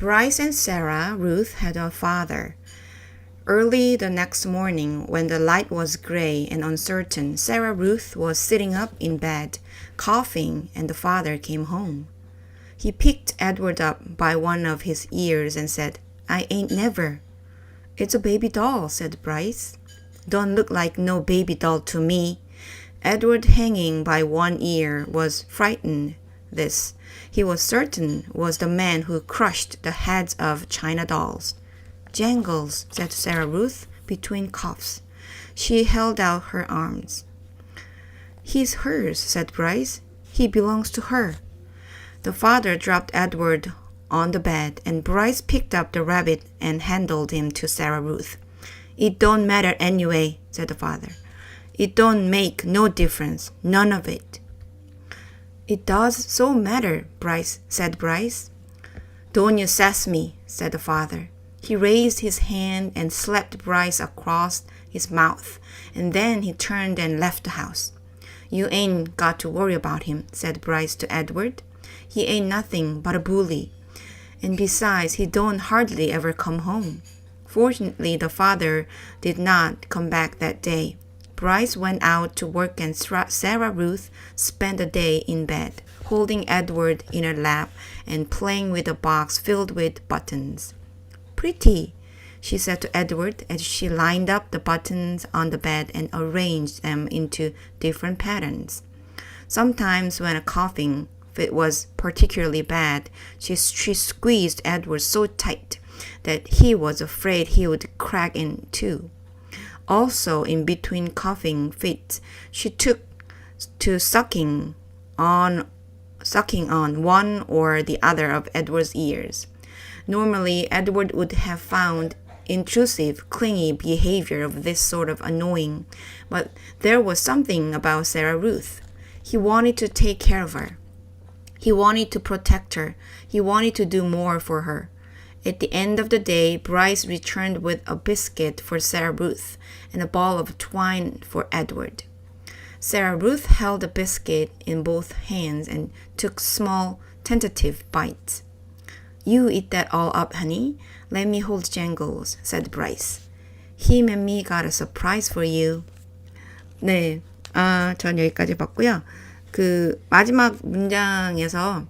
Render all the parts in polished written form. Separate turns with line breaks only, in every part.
Bryce and Sarah Ruth had a father. Early the next morning, when the light was gray and uncertain, Sarah Ruth was sitting up in bed, coughing, and the father came home. He picked Edward up by one of his ears and said, "I ain't never." "It's a baby doll," said Bryce. "Don't look like no baby doll to me." Edward, hanging by one ear, was frightened. This, he was certain, was the man who crushed the heads of china dolls. "Jangles," said Sarah Ruth between coughs. She held out her arms. "He's hers," said Bryce. "He belongs to her." The father dropped Edward on the bed, and Bryce picked up the rabbit and handed him to Sarah Ruth. "It don't matter anyway," said the father. "It don't make no difference, none of it." "It does so matter," said Bryce. "Don't you sass me," said the father. He raised his hand and slapped Bryce across his mouth, and then he turned and left the house. "You ain't got to worry about him," said Bryce to Edward. "He ain't nothing but a bully. And besides, he don't hardly ever come home." Fortunately, the father did not come back that day. Bryce went out to work and Sarah Ruth spent the day in bed, holding Edward in her lap and playing with a box filled with buttons. "Pretty," she said to Edward as she lined up the buttons on the bed and arranged them into different patterns. Sometimes when a coughing fit was particularly bad, she squeezed Edward so tight that he was afraid he would crack in two. Also, in between coughing fits, she took to sucking on one or the other of Edward's ears. Normally, Edward would have found intrusive, clingy behavior of this sort of annoying, but there was something about Sarah Ruth. He wanted to take care of her. He wanted to protect her. He wanted to do more for her. At the end of the day, Bryce returned with a biscuit for Sarah Ruth and a ball of twine for Edward. Sarah Ruth held the biscuit in both hands and took small, tentative bites. "You eat that all up, honey. Let me hold Jangles," said Bryce. "Him and me got a surprise for you." 네, 전 여기까지 봤고요. 그 마지막 문장에서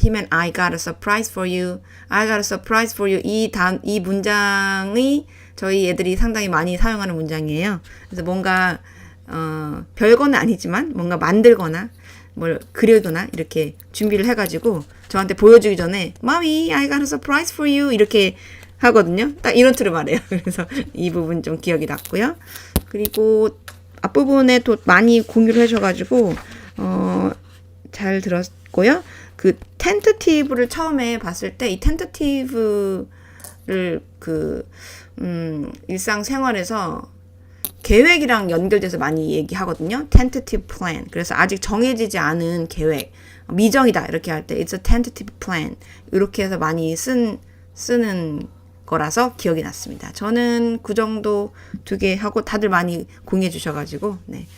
him and I got a surprise for you. I got a surprise for you. 이 문장이 저희 애들이 상당히 많이 사용하는 문장이에요. 그래서 뭔가 별거는 아니지만 뭔가 만들거나 뭘 그려거나 이렇게 준비를 해가지고 저한테 보여주기 전에 Mommy, I got a surprise for you 이렇게 하거든요. 딱 이런 틀을 말해요. 그래서 이 부분 좀 기억이 났고요. 그리고 앞부분에 또 많이 공유를 해줘가지고 잘 들었고요. 그 tentative를 처음에 봤을 때 이 tentative를 일상생활에서 계획이랑 연결돼서 많이 얘기하거든요. tentative plan. 그래서 아직 정해지지 않은 계획, 미정이다 이렇게 할 때 it's a tentative plan. 이렇게 해서 많이 쓰는 거라서 기억이 났습니다. 저는 그 정도 2개 하고 다들 많이 공유해 주셔가지고 네.